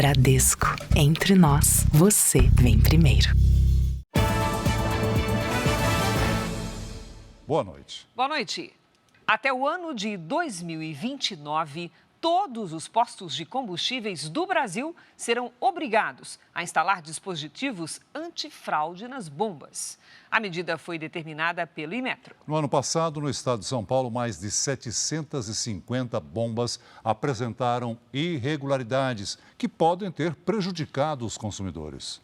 Bradesco. Entre nós, você vem primeiro. Boa noite. Boa noite. Até o ano de 2029, todos os postos de combustíveis do Brasil serão obrigados a instalar dispositivos antifraude nas bombas. A medida foi determinada pelo Inmetro. No ano passado, no estado de São Paulo, mais de 750 bombas apresentaram irregularidades que podem ter prejudicado os consumidores.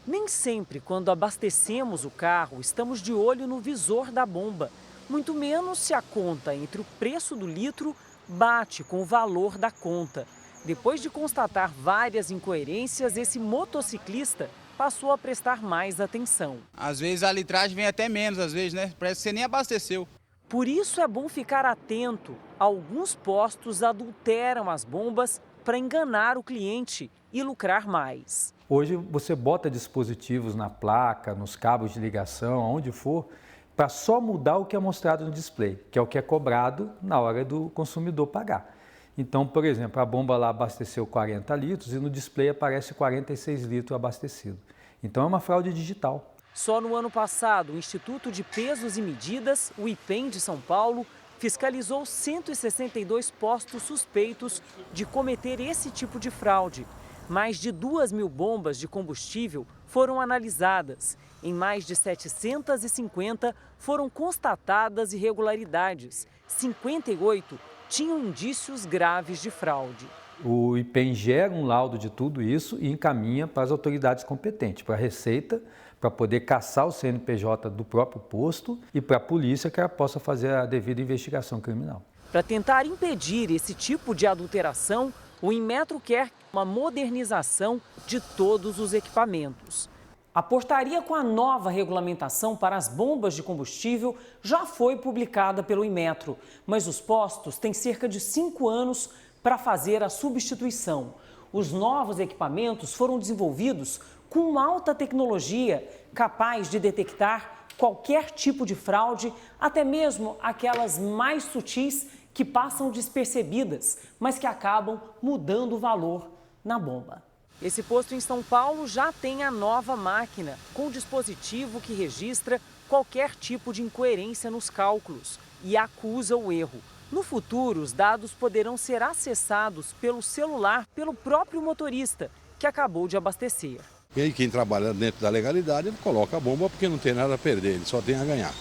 Nem sempre, quando abastecemos o carro, estamos de olho no visor da bomba. Muito menos se a conta entre o preço do litro bate com o valor da conta. Depois de constatar várias incoerências, esse motociclista passou a prestar mais atenção. Às vezes a litragem vem até menos, às vezes, né? Parece que você nem abasteceu. Por isso é bom ficar atento. Alguns postos adulteram as bombas para enganar o cliente e lucrar mais. Hoje você bota dispositivos na placa, nos cabos de ligação, aonde for, para só mudar o que é mostrado no display, que é o que é cobrado na hora do consumidor pagar. Então, por exemplo, a bomba lá abasteceu 40 litros e no display aparece 46 litros abastecido. Então é uma fraude digital. Só no ano passado, o Instituto de Pesos e Medidas, o IPEM de São Paulo, fiscalizou 162 postos suspeitos de cometer esse tipo de fraude. Mais de 2.000 bombas de combustível foram analisadas. Em mais de 750 foram constatadas irregularidades. 58 tinham indícios graves de fraude. O IPEM gera um laudo de tudo isso e encaminha para as autoridades competentes, para a Receita, para poder caçar o CNPJ do próprio posto e para a polícia que ela possa fazer a devida investigação criminal. Para tentar impedir esse tipo de adulteração, o Inmetro quer uma modernização de todos os equipamentos. A portaria com a nova regulamentação para as bombas de combustível já foi publicada pelo Inmetro, mas os postos têm cerca de 5 anos para fazer a substituição. Os novos equipamentos foram desenvolvidos com alta tecnologia, capaz de detectar qualquer tipo de fraude, até mesmo aquelas mais sutis que passam despercebidas, mas que acabam mudando o valor na bomba. Esse posto em São Paulo já tem a nova máquina, com dispositivo que registra qualquer tipo de incoerência nos cálculos e acusa o erro. No futuro, os dados poderão ser acessados pelo celular pelo próprio motorista, que acabou de abastecer. E aí quem trabalha dentro da legalidade, ele coloca a bomba porque não tem nada a perder, ele só tem a ganhar.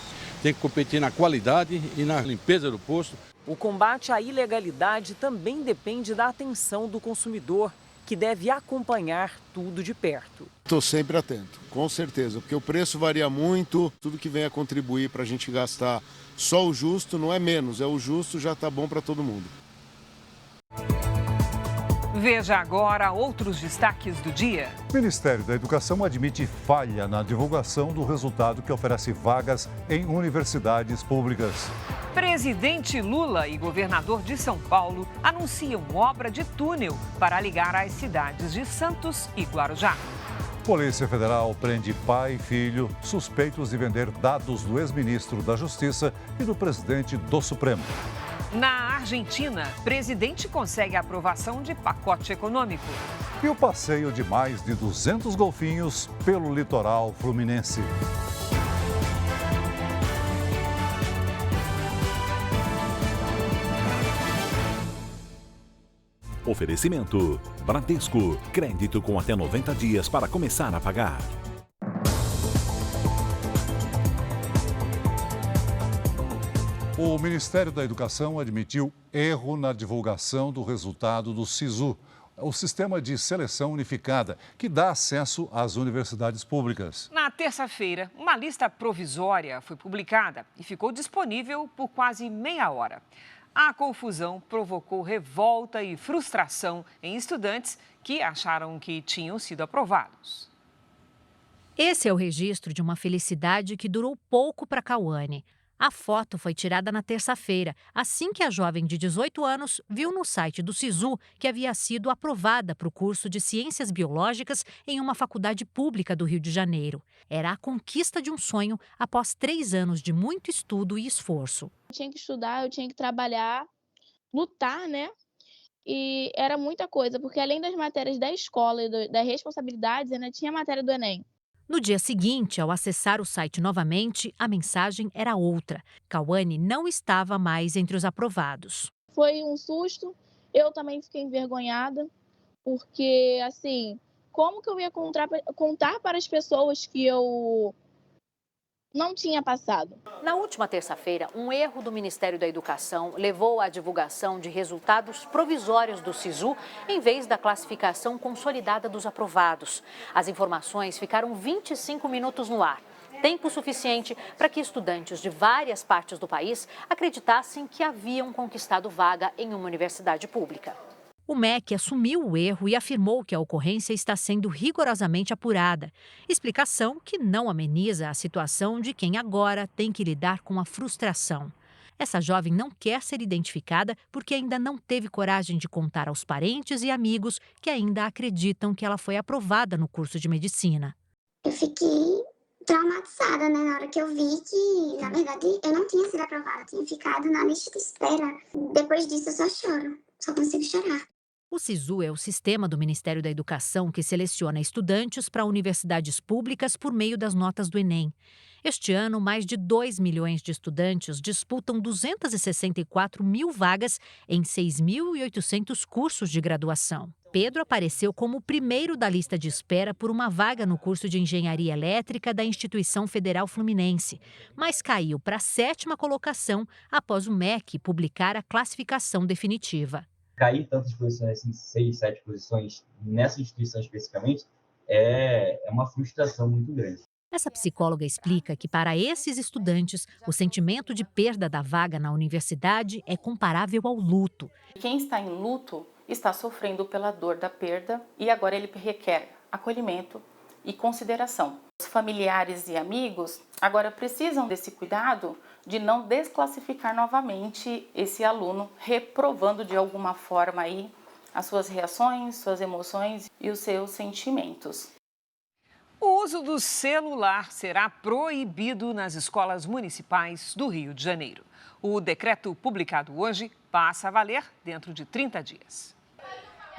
Tem que competir na qualidade e na limpeza do posto. O combate à ilegalidade também depende da atenção do consumidor, que deve acompanhar tudo de perto. Estou sempre atento, com certeza, porque o preço varia muito, tudo que vem a contribuir para a gente gastar só o justo não é menos, é o justo, já está bom para todo mundo. Veja agora outros destaques do dia. O Ministério da Educação admite falha na divulgação do resultado que oferece vagas em universidades públicas. Presidente Lula e governador de São Paulo anunciam obra de túnel para ligar as cidades de Santos e Guarujá. Polícia Federal prende pai e filho suspeitos de vender dados do ex-ministro da Justiça e do presidente do Supremo. Na Argentina, presidente consegue a aprovação de pacote econômico. E o passeio de mais de 200 golfinhos pelo litoral fluminense. Oferecimento: Bradesco. Crédito com até 90 dias para começar a pagar. O Ministério da Educação admitiu erro na divulgação do resultado do SISU, o Sistema de Seleção Unificada, que dá acesso às universidades públicas. Na terça-feira, uma lista provisória foi publicada e ficou disponível por quase meia hora. A confusão provocou revolta e frustração em estudantes que acharam que tinham sido aprovados. Esse é o registro de uma felicidade que durou pouco para Cauane. A foto foi tirada na terça-feira, assim que a jovem de 18 anos viu no site do SISU que havia sido aprovada para o curso de Ciências Biológicas em uma faculdade pública do Rio de Janeiro. Era a conquista de um sonho após 3 anos de muito estudo e esforço. Eu tinha que estudar, eu tinha que trabalhar, lutar, né? e era muita coisa, porque além das matérias da escola e das responsabilidades, ainda tinha a matéria do Enem. No dia seguinte, ao acessar o site novamente, a mensagem era outra. Cauane não estava mais entre os aprovados. Foi um susto, eu também fiquei envergonhada, porque, assim, como que eu ia contar para as pessoas que eu não tinha passado? Na última terça-feira, um erro do Ministério da Educação levou à divulgação de resultados provisórios do SISU em vez da classificação consolidada dos aprovados. As informações ficaram 25 minutos no ar. Tempo suficiente para que estudantes de várias partes do país acreditassem que haviam conquistado vaga em uma universidade pública. O MEC assumiu o erro e afirmou que a ocorrência está sendo rigorosamente apurada. Explicação que não ameniza a situação de quem agora tem que lidar com a frustração. Essa jovem não quer ser identificada porque ainda não teve coragem de contar aos parentes e amigos que ainda acreditam que ela foi aprovada no curso de medicina. Eu fiquei traumatizada, né, na hora que eu vi que, na verdade, eu não tinha sido aprovada, eu tinha ficado na lista de espera. Depois disso, eu só choro, só consigo chorar. O SISU é o sistema do Ministério da Educação que seleciona estudantes para universidades públicas por meio das notas do Enem. Este ano, mais de 2 milhões de estudantes disputam 264 mil vagas em 6.800 cursos de graduação. Pedro apareceu como o primeiro da lista de espera por uma vaga no curso de Engenharia Elétrica da Instituição Federal Fluminense, mas caiu para a 7ª colocação após o MEC publicar a classificação definitiva. Cair tantas posições, assim, 6, 7 posições nessa instituição especificamente, é uma frustração muito grande. Essa psicóloga explica que para esses estudantes, o sentimento de perda da vaga na universidade é comparável ao luto. Quem está em luto está sofrendo pela dor da perda e agora ele requer acolhimento e consideração. Os familiares e amigos agora precisam desse cuidado de não desclassificar novamente esse aluno, reprovando de alguma forma aí as suas reações, suas emoções e os seus sentimentos. O uso do celular será proibido nas escolas municipais do Rio de Janeiro. O decreto publicado hoje passa a valer dentro de 30 dias.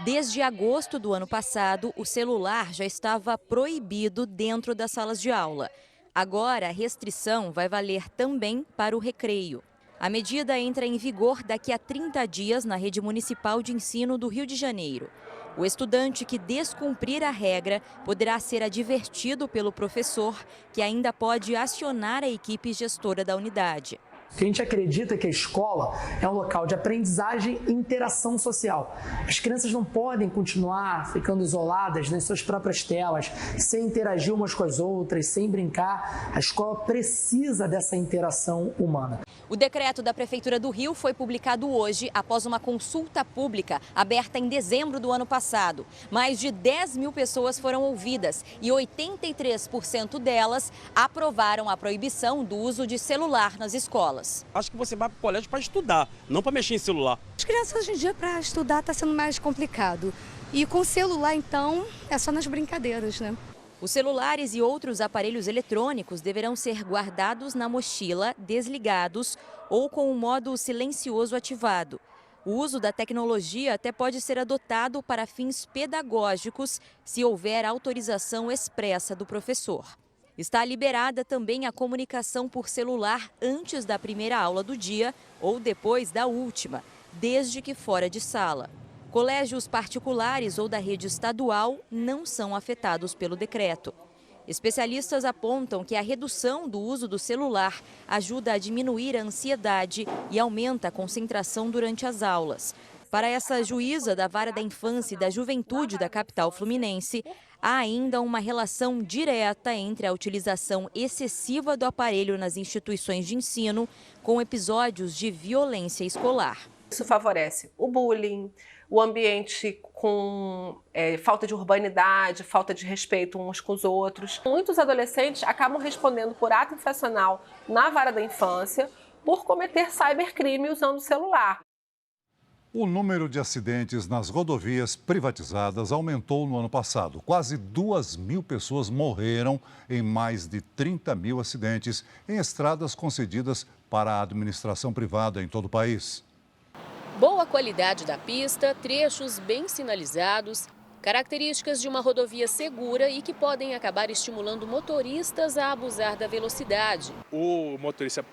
Desde agosto do ano passado, o celular já estava proibido dentro das salas de aula. Agora, a restrição vai valer também para o recreio. A medida entra em vigor daqui a 30 dias na rede municipal de ensino do Rio de Janeiro. O estudante que descumprir a regra poderá ser advertido pelo professor, que ainda pode acionar a equipe gestora da unidade. Porque a gente acredita que a escola é um local de aprendizagem e interação social. As crianças não podem continuar ficando isoladas nas suas próprias telas, sem interagir umas com as outras, sem brincar. A escola precisa dessa interação humana. O decreto da Prefeitura do Rio foi publicado hoje após uma consulta pública aberta em dezembro do ano passado. Mais de 10 mil pessoas foram ouvidas e 83% delas aprovaram a proibição do uso de celular nas escolas. Acho que você vai para o colégio para estudar, não para mexer em celular. As crianças hoje em dia para estudar está sendo mais complicado. E com celular, então, é só nas brincadeiras, né? Os celulares e outros aparelhos eletrônicos deverão ser guardados na mochila, desligados ou com o modo silencioso ativado. O uso da tecnologia até pode ser adotado para fins pedagógicos se houver autorização expressa do professor. Está liberada também a comunicação por celular antes da primeira aula do dia ou depois da última, desde que fora de sala. Colégios particulares ou da rede estadual não são afetados pelo decreto. Especialistas apontam que a redução do uso do celular ajuda a diminuir a ansiedade e aumenta a concentração durante as aulas. Para essa juíza da Vara da Infância e da Juventude da capital fluminense, há ainda uma relação direta entre a utilização excessiva do aparelho nas instituições de ensino com episódios de violência escolar. Isso favorece o bullying, o ambiente com falta de urbanidade, falta de respeito uns com os outros. Muitos adolescentes acabam respondendo por ato infracional na Vara da Infância por cometer cybercrime usando o celular. O número de acidentes nas rodovias privatizadas aumentou no ano passado. Quase 2 mil pessoas morreram em mais de 30 mil acidentes em estradas concedidas para a administração privada em todo o país. Boa qualidade da pista, trechos bem sinalizados, características de uma rodovia segura e que podem acabar estimulando motoristas a abusar da velocidade. O motorista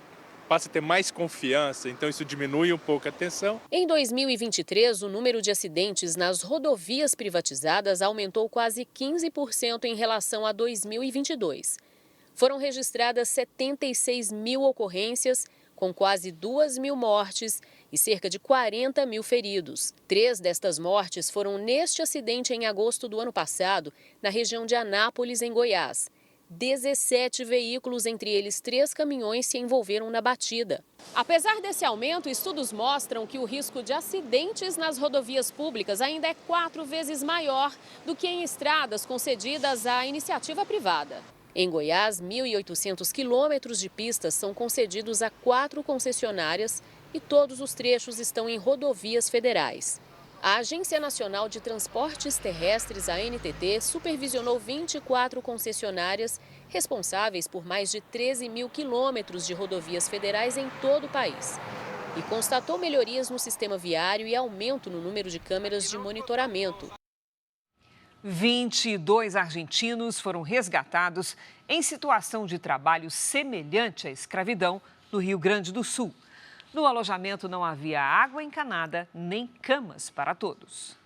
passa a ter mais confiança, então isso diminui um pouco a tensão. Em 2023, o número de acidentes nas rodovias privatizadas aumentou quase 15% em relação a 2022. Foram registradas 76 mil ocorrências, com quase 2 mil mortes e cerca de 40 mil feridos. 3 destas mortes foram neste acidente em agosto do ano passado, na região de Anápolis, em Goiás. 17 veículos, entre eles 3 caminhões, se envolveram na batida. Apesar desse aumento, estudos mostram que o risco de acidentes nas rodovias públicas ainda é 4 vezes maior do que em estradas concedidas à iniciativa privada. Em Goiás, 1.800 quilômetros de pistas são concedidos a 4 concessionárias e todos os trechos estão em rodovias federais. A Agência Nacional de Transportes Terrestres, a ANTT, supervisionou 24 concessionárias responsáveis por mais de 13 mil quilômetros de rodovias federais em todo o país. E constatou melhorias no sistema viário e aumento no número de câmeras de monitoramento. 22 argentinos foram resgatados em situação de trabalho semelhante à escravidão no Rio Grande do Sul. No alojamento não havia água encanada nem camas para todos.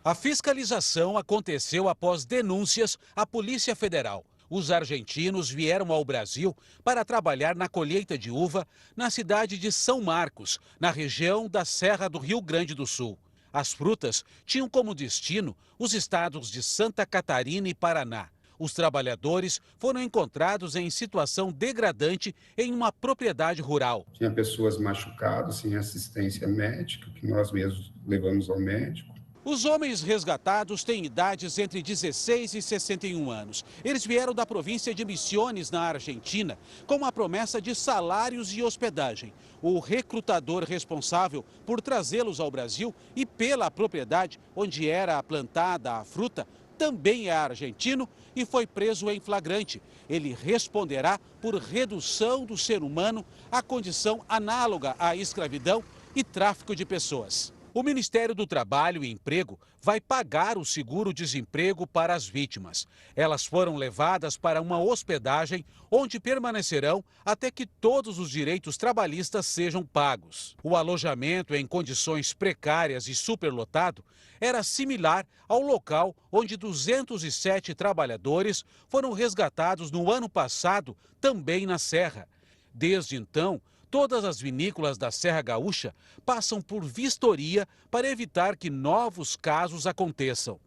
A fiscalização aconteceu após denúncias à Polícia Federal. Os argentinos vieram ao Brasil para trabalhar na colheita de uva na cidade de São Marcos, na região da Serra do Rio Grande do Sul. As frutas tinham como destino os estados de Santa Catarina e Paraná. Os trabalhadores foram encontrados em situação degradante em uma propriedade rural. Tinha pessoas machucadas, sem assistência médica, que nós mesmos levamos ao médico. Os homens resgatados têm idades entre 16 e 61 anos. Eles vieram da província de Misiones, na Argentina, com a promessa de salários e hospedagem. O recrutador responsável por trazê-los ao Brasil e pela propriedade onde era plantada a fruta também é argentino e foi preso em flagrante. Ele responderá por redução do ser humano à condição análoga à escravidão e tráfico de pessoas. O Ministério do Trabalho e Emprego vai pagar o seguro-desemprego para as vítimas. Elas foram levadas para uma hospedagem onde permanecerão até que todos os direitos trabalhistas sejam pagos. O alojamento em condições precárias e superlotado era similar ao local onde 207 trabalhadores foram resgatados no ano passado, também na Serra. Desde então, todas as vinícolas da Serra Gaúcha passam por vistoria para evitar que novos casos aconteçam.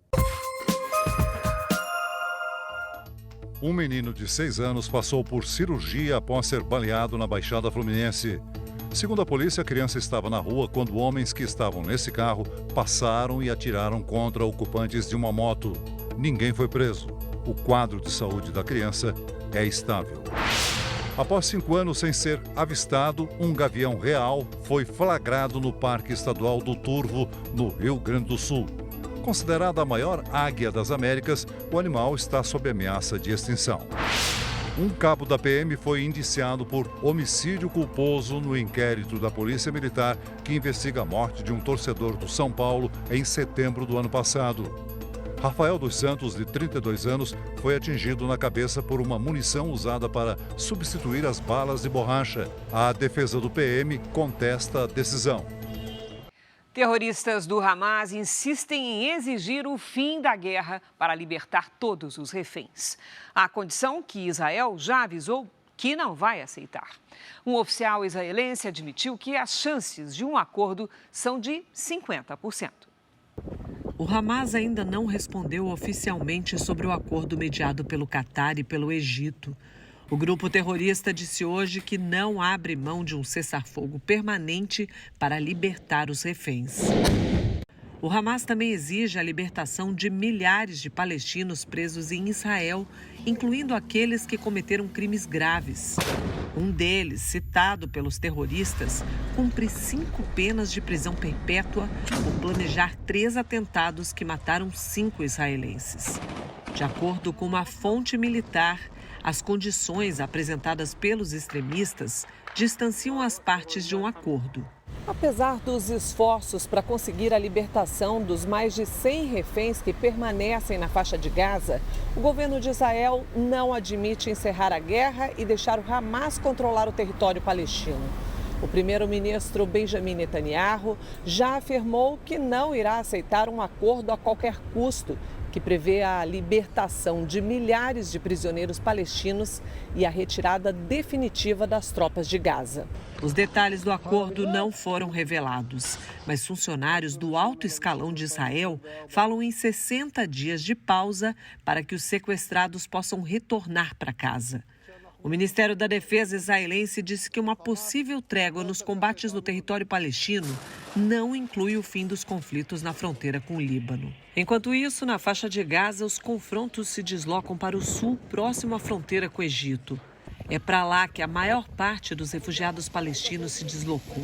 Um menino de 6 anos passou por cirurgia após ser baleado na Baixada Fluminense. Segundo a polícia, a criança estava na rua quando homens que estavam nesse carro passaram e atiraram contra ocupantes de uma moto. Ninguém foi preso. O quadro de saúde da criança é estável. Após 5 anos sem ser avistado, um gavião real foi flagrado no Parque Estadual do Turvo, no Rio Grande do Sul. Considerada a maior águia das Américas, o animal está sob ameaça de extinção. Um cabo da PM foi indiciado por homicídio culposo no inquérito da Polícia Militar que investiga a morte de um torcedor do São Paulo em setembro do ano passado. Rafael dos Santos, de 32 anos, foi atingido na cabeça por uma munição usada para substituir as balas de borracha. A defesa do PM contesta a decisão. Terroristas do Hamas insistem em exigir o fim da guerra para libertar todos os reféns. A condição que Israel já avisou que não vai aceitar. Um oficial israelense admitiu que as chances de um acordo são de 50%. O Hamas ainda não respondeu oficialmente sobre o acordo mediado pelo Catar e pelo Egito. O grupo terrorista disse hoje que não abre mão de um cessar-fogo permanente para libertar os reféns. O Hamas também exige a libertação de milhares de palestinos presos em Israel, incluindo aqueles que cometeram crimes graves. Um deles, citado pelos terroristas, cumpre 5 penas de prisão perpétua por planejar 3 atentados que mataram 5 israelenses. De acordo com uma fonte militar, as condições apresentadas pelos extremistas distanciam as partes de um acordo. Apesar dos esforços para conseguir a libertação dos mais de 100 reféns que permanecem na faixa de Gaza, o governo de Israel não admite encerrar a guerra e deixar o Hamas controlar o território palestino. O primeiro-ministro Benjamin Netanyahu já afirmou que não irá aceitar um acordo a qualquer custo, que prevê a libertação de milhares de prisioneiros palestinos e a retirada definitiva das tropas de Gaza. Os detalhes do acordo não foram revelados, mas funcionários do alto escalão de Israel falam em 60 dias de pausa para que os sequestrados possam retornar para casa. O Ministério da Defesa israelense disse que uma possível trégua nos combates no território palestino não inclui o fim dos conflitos na fronteira com o Líbano. Enquanto isso, na faixa de Gaza, os confrontos se deslocam para o sul, próximo à fronteira com o Egito. É para lá que a maior parte dos refugiados palestinos se deslocou.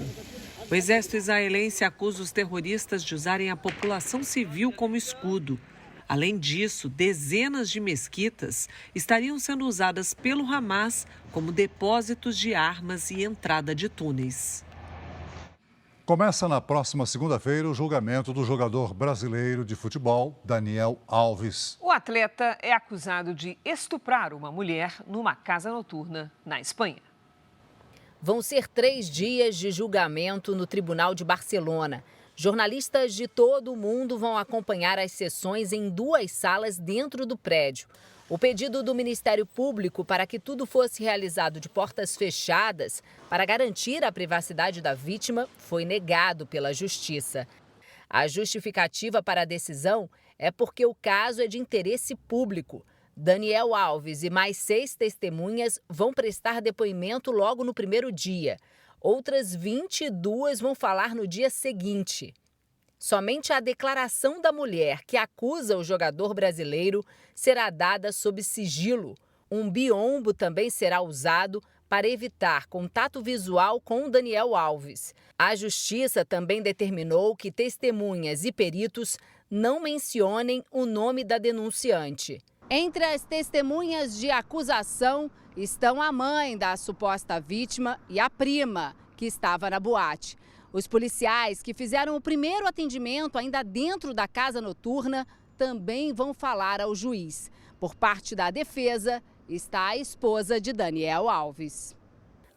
O exército israelense acusa os terroristas de usarem a população civil como escudo. Além disso, dezenas de mesquitas estariam sendo usadas pelo Hamas como depósitos de armas e entrada de túneis. Começa na próxima segunda-feira o julgamento do jogador brasileiro de futebol, Daniel Alves. O atleta é acusado de estuprar uma mulher numa casa noturna na Espanha. Vão ser 3 dias de julgamento no Tribunal de Barcelona. Jornalistas de todo o mundo vão acompanhar as sessões em 2 salas dentro do prédio. O pedido do Ministério Público para que tudo fosse realizado de portas fechadas para garantir a privacidade da vítima foi negado pela Justiça. A justificativa para a decisão é porque o caso é de interesse público. Daniel Alves e mais 6 testemunhas vão prestar depoimento logo no primeiro dia. Outras 22 vão falar no dia seguinte. Somente a declaração da mulher que acusa o jogador brasileiro será dada sob sigilo. Um biombo também será usado para evitar contato visual com Daniel Alves. A Justiça também determinou que testemunhas e peritos não mencionem o nome da denunciante. Entre as testemunhas de acusação estão a mãe da suposta vítima e a prima, que estava na boate. Os policiais que fizeram o primeiro atendimento ainda dentro da casa noturna também vão falar ao juiz. Por parte da defesa está a esposa de Daniel Alves.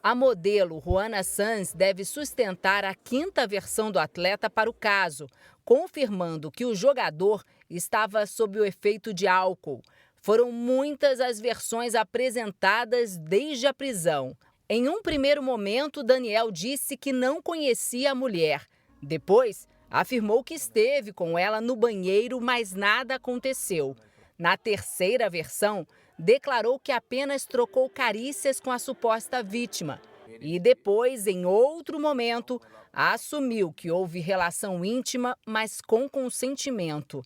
A modelo Juana Sanz deve sustentar a 5ª versão do atleta para o caso, confirmando que o jogador estava sob o efeito de álcool. Foram muitas as versões apresentadas desde a prisão. Em um primeiro momento, Daniel disse que não conhecia a mulher. Depois, afirmou que esteve com ela no banheiro, mas nada aconteceu. Na 3ª versão, declarou que apenas trocou carícias com a suposta vítima. E depois, em outro momento, assumiu que houve relação íntima, mas com consentimento.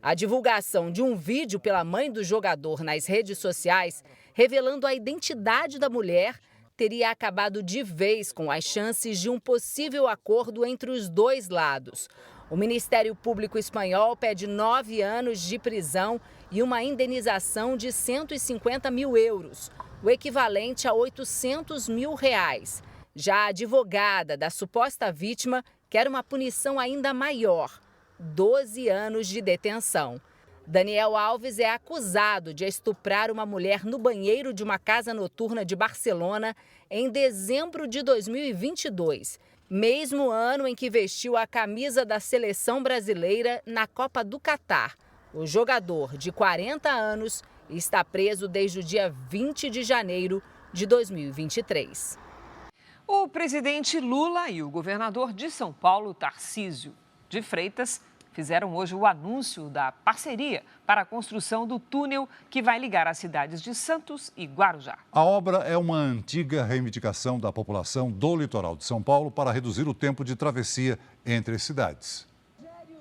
A divulgação de um vídeo pela mãe do jogador nas redes sociais, revelando a identidade da mulher, teria acabado de vez com as chances de um possível acordo entre os 2 lados. O Ministério Público espanhol pede 9 anos de prisão e uma indenização de 150 mil euros, o equivalente a 800 mil reais. Já a advogada da suposta vítima quer uma punição ainda maior, 12 anos de detenção. Daniel Alves é acusado de estuprar uma mulher no banheiro de uma casa noturna de Barcelona em dezembro de 2022, mesmo ano em que vestiu a camisa da seleção brasileira na Copa do Catar. O jogador, de 40 anos, está preso desde o dia 20 de janeiro de 2023. O presidente Lula e o governador de São Paulo, Tarcísio de Freitas, fizeram hoje o anúncio da parceria para a construção do túnel que vai ligar as cidades de Santos e Guarujá. A obra é uma antiga reivindicação da população do litoral de São Paulo para reduzir o tempo de travessia entre as cidades.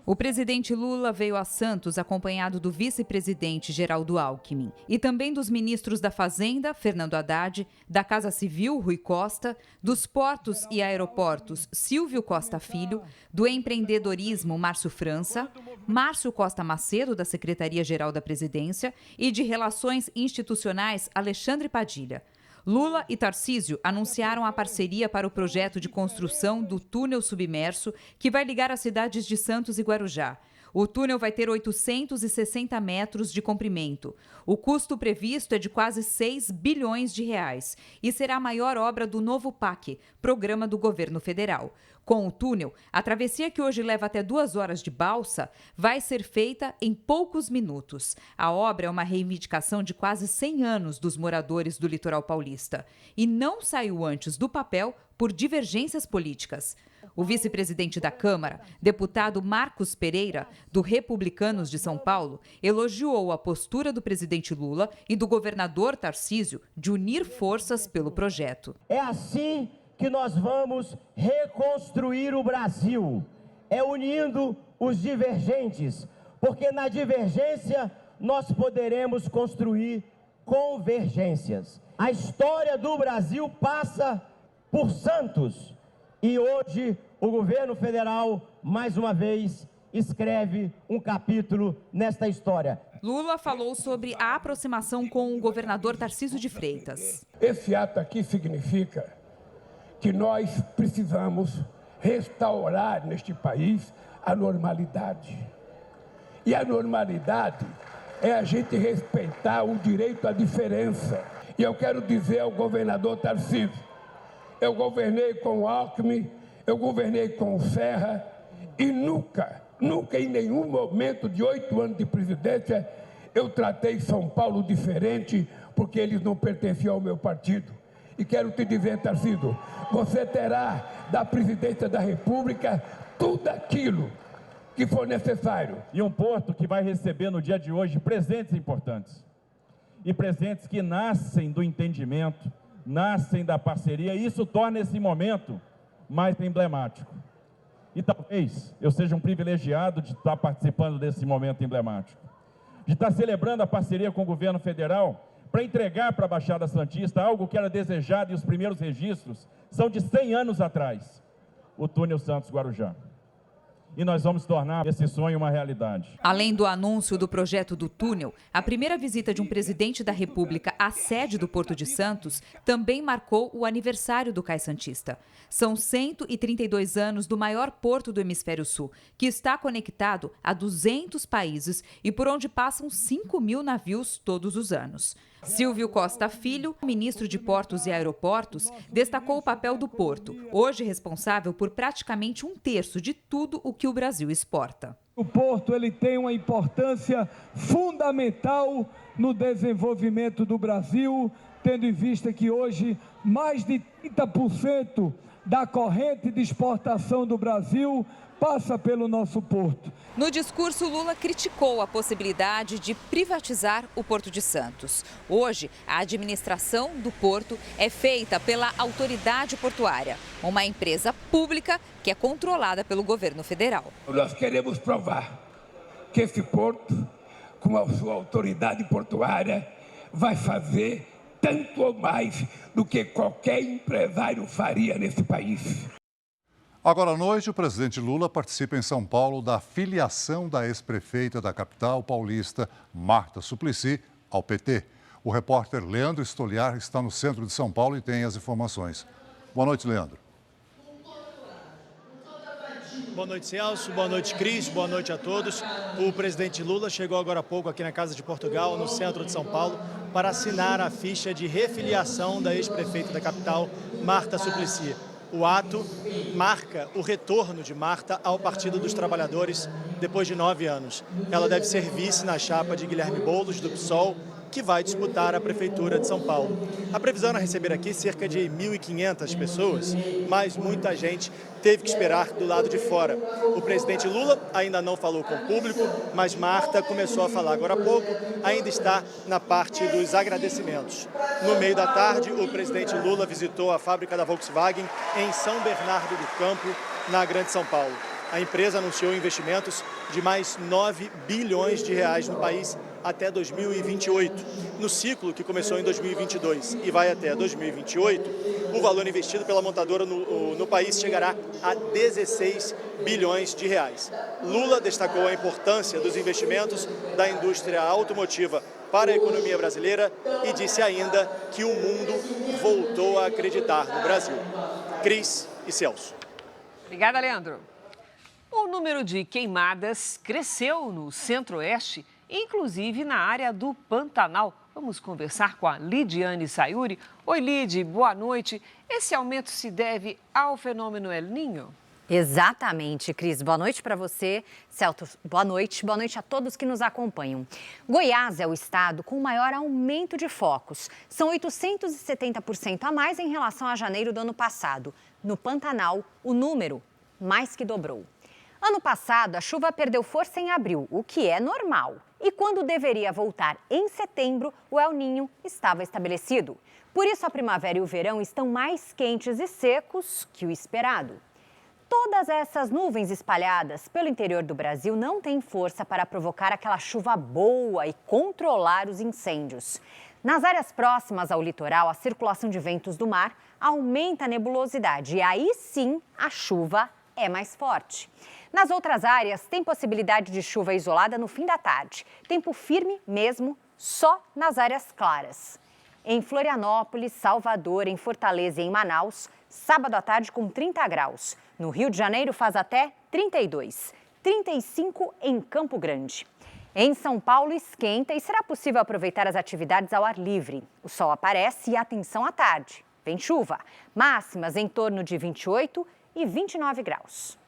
O presidente Lula veio a Santos acompanhado do vice-presidente Geraldo Alckmin e também dos ministros da Fazenda, Fernando Haddad, da Casa Civil, Rui Costa, dos Portos e Aeroportos, Silvio Costa Filho, do Empreendedorismo, Márcio França, Márcio Costa Macedo, da Secretaria-Geral da Presidência, e de Relações Institucionais, Alexandre Padilha. Lula e Tarcísio anunciaram a parceria para o projeto de construção do túnel submerso que vai ligar as cidades de Santos e Guarujá. O túnel vai ter 860 metros de comprimento. O custo previsto é de quase 6 bilhões de reais e será a maior obra do novo PAC, Programa do Governo Federal. Com o túnel, a travessia que hoje leva até 2 horas de balsa vai ser feita em poucos minutos. A obra é uma reivindicação de quase 100 anos dos moradores do litoral paulista e não saiu antes do papel por divergências políticas. O vice-presidente da Câmara, deputado Marcos Pereira, do Republicanos de São Paulo, elogiou a postura do presidente Lula e do governador Tarcísio de unir forças pelo projeto. É assim que nós vamos reconstruir o Brasil, é unindo os divergentes, porque na divergência nós poderemos construir convergências. A história do Brasil passa por Santos. E hoje o governo federal, mais uma vez, escreve um capítulo nesta história. Lula falou sobre a aproximação com o governador Tarcísio de Freitas. Esse ato aqui significa que nós precisamos restaurar neste país a normalidade. E a normalidade é a gente respeitar o direito à diferença. E eu quero dizer ao governador Tarcísio, eu governei com o Alckmin, eu governei com o Serra e nunca em nenhum momento de 8 anos de presidência eu tratei São Paulo diferente porque eles não pertenciam ao meu partido. E quero te dizer, Tarcísio, você terá da presidência da República tudo aquilo que for necessário. E um porto que vai receber no dia de hoje presentes importantes. E presentes que nascem do entendimento, nascem da parceria, e isso torna esse momento mais emblemático. E talvez eu seja um privilegiado de estar participando desse momento emblemático, de estar celebrando a parceria com o governo federal para entregar para a Baixada Santista algo que era desejado, e os primeiros registros são de 100 anos atrás, o túnel Santos-Guarujá. E nós vamos tornar esse sonho uma realidade. Além do anúncio do projeto do túnel, a primeira visita de um presidente da República à sede do Porto de Santos também marcou o aniversário do Cais Santista. São 132 anos do maior porto do Hemisfério Sul, que está conectado a 200 países e por onde passam 5.000 navios todos os anos. Silvio Costa Filho, ministro de Portos e Aeroportos, destacou o papel do porto, hoje responsável por praticamente 1/3 de tudo o que o Brasil exporta. O porto ele tem uma importância fundamental no desenvolvimento do Brasil, tendo em vista que hoje mais de 30% da corrente de exportação do Brasil passa pelo nosso porto. No discurso, Lula criticou a possibilidade de privatizar o Porto de Santos. Hoje, a administração do porto é feita pela Autoridade Portuária, uma empresa pública que é controlada pelo governo federal. Nós queremos provar que esse porto, com a sua autoridade portuária, vai fazer tanto ou mais do que qualquer empresário faria nesse país. Agora à noite, o presidente Lula participa em São Paulo da filiação da ex-prefeita da capital paulista, Marta Suplicy, ao PT. O repórter Leandro Stoliar está no centro de São Paulo e tem as informações. Boa noite, Leandro. Boa noite, Celso. Boa noite, Cris. Boa noite a todos. O presidente Lula chegou agora há pouco aqui na Casa de Portugal, no centro de São Paulo, para assinar a ficha de refiliação da ex-prefeita da capital, Marta Suplicy. O ato marca o retorno de Marta ao Partido dos Trabalhadores depois de 9 anos. Ela deve ser vice na chapa de Guilherme Boulos, do PSOL, que vai disputar a Prefeitura de São Paulo. A previsão é receber aqui cerca de 1.500 pessoas, mas muita gente teve que esperar do lado de fora. O presidente Lula ainda não falou com o público, mas Marta começou a falar agora há pouco, ainda está na parte dos agradecimentos. No meio da tarde, o presidente Lula visitou a fábrica da Volkswagen em São Bernardo do Campo, na Grande São Paulo. A empresa anunciou investimentos de mais 9 bilhões de reais no país até 2028. No ciclo que começou em 2022 e vai até 2028, o valor investido pela montadora no país chegará a 16 bilhões de reais. Lula destacou a importância dos investimentos da indústria automotiva para a economia brasileira e disse ainda que o mundo voltou a acreditar no Brasil. Cris e Celso. Obrigada, Leandro. O número de queimadas cresceu no Centro-Oeste, inclusive na área do Pantanal. Vamos conversar com a Lidiane Sayuri. Oi, Lid, boa noite. Esse aumento se deve ao fenômeno El Niño? Exatamente, Cris. Boa noite para você. Celso, boa noite. Boa noite a todos que nos acompanham. Goiás é o estado com o maior aumento de focos. São 870% a mais em relação a janeiro do ano passado. No Pantanal, o número mais que dobrou. Ano passado, a chuva perdeu força em abril, o que é normal. E quando deveria voltar em setembro, o El Niño estava estabelecido. Por isso, a primavera e o verão estão mais quentes e secos que o esperado. Todas essas nuvens espalhadas pelo interior do Brasil não têm força para provocar aquela chuva boa e controlar os incêndios. Nas áreas próximas ao litoral, a circulação de ventos do mar aumenta a nebulosidade e aí sim a chuva é mais forte. Nas outras áreas, tem possibilidade de chuva isolada no fim da tarde. Tempo firme mesmo, só nas áreas claras. Em Florianópolis, Salvador, em Fortaleza e em Manaus, sábado à tarde com 30 graus. No Rio de Janeiro faz até 32, 35 em Campo Grande. Em São Paulo esquenta e será possível aproveitar as atividades ao ar livre. O sol aparece e atenção à tarde. Vem chuva, máximas em torno de 28 e 29 graus.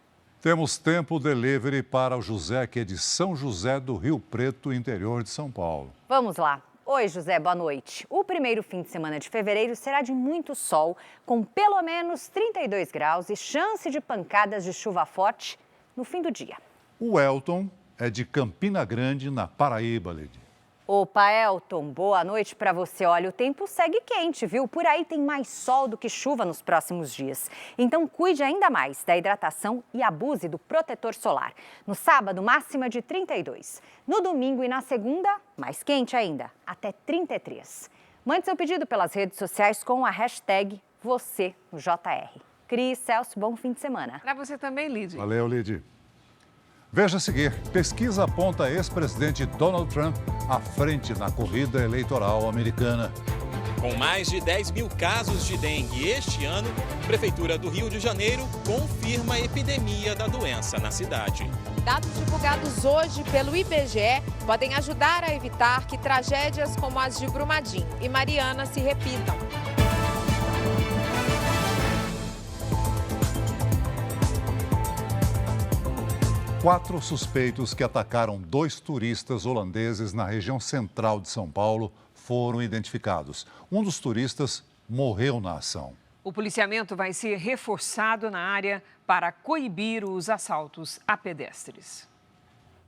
Temos tempo delivery para o José, que é de São José do Rio Preto, interior de São Paulo. Vamos lá. Oi, José, boa noite. O primeiro fim de semana de fevereiro será de muito sol, com pelo menos 32 graus e chance de pancadas de chuva forte no fim do dia. O Elton é de Campina Grande, na Paraíba, Lidy. Opa, Elton, boa noite para você. Olha, o tempo segue quente, viu? Por aí tem mais sol do que chuva nos próximos dias. Então, cuide ainda mais da hidratação e abuse do protetor solar. No sábado, máxima de 32. No domingo e na segunda, mais quente ainda, até 33. Mande seu pedido pelas redes sociais com a hashtag #VocêNoJR. Cris, Celso, bom fim de semana. Para você também, Lidy. Valeu, Lidy. Veja a seguir, pesquisa aponta ex-presidente Donald Trump à frente na corrida eleitoral americana. Com mais de 10 mil casos de dengue este ano, a Prefeitura do Rio de Janeiro confirma a epidemia da doença na cidade. Dados divulgados hoje pelo IBGE podem ajudar a evitar que tragédias como as de Brumadinho e Mariana se repitam. Quatro suspeitos que atacaram 2 turistas holandeses na região central de São Paulo foram identificados. Um dos turistas morreu na ação. O policiamento vai ser reforçado na área para coibir os assaltos a pedestres.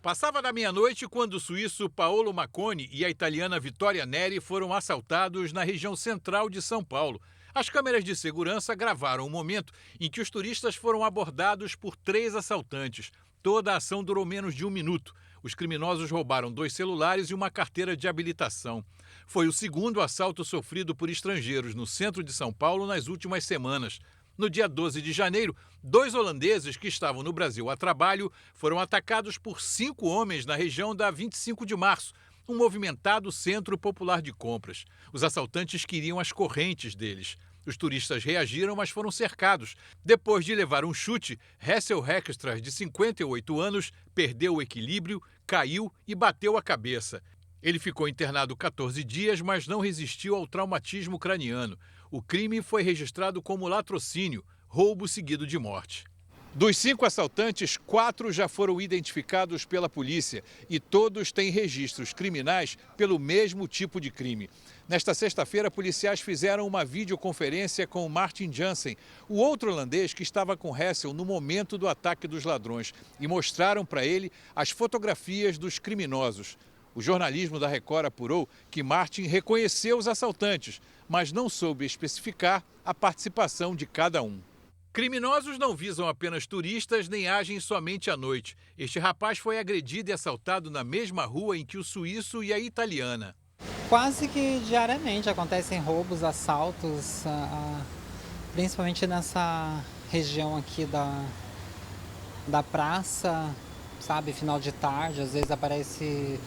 Passava da meia-noite quando o suíço Paolo Maconi e a italiana Vittoria Neri foram assaltados na região central de São Paulo. As câmeras de segurança gravaram o momento em que os turistas foram abordados por 3 assaltantes. Toda a ação durou menos de 1 minuto. Os criminosos roubaram 2 celulares e uma carteira de habilitação. Foi o segundo assalto sofrido por estrangeiros no centro de São Paulo nas últimas semanas. No dia 12 de janeiro, 2 holandeses que estavam no Brasil a trabalho foram atacados por 5 homens na região da 25 de março, um movimentado centro popular de compras. Os assaltantes queriam as correntes deles. Os turistas reagiram, mas foram cercados. Depois de levar um chute, Hessel Heckstra, de 58 anos, perdeu o equilíbrio, caiu e bateu a cabeça. Ele ficou internado 14 dias, mas não resistiu ao traumatismo craniano. O crime foi registrado como latrocínio, roubo seguido de morte. Dos 5 assaltantes, 4 já foram identificados pela polícia e todos têm registros criminais pelo mesmo tipo de crime. Nesta sexta-feira, policiais fizeram uma videoconferência com Martin Jansen, o outro holandês que estava com Hessel no momento do ataque dos ladrões, e mostraram para ele as fotografias dos criminosos. O jornalismo da Record apurou que Martin reconheceu os assaltantes, mas não soube especificar a participação de cada um. Criminosos não visam apenas turistas nem agem somente à noite. Este rapaz foi agredido e assaltado na mesma rua em que o suíço e a italiana. Quase que diariamente acontecem roubos, assaltos, principalmente nessa região aqui da praça, sabe, final de tarde. Às vezes aparece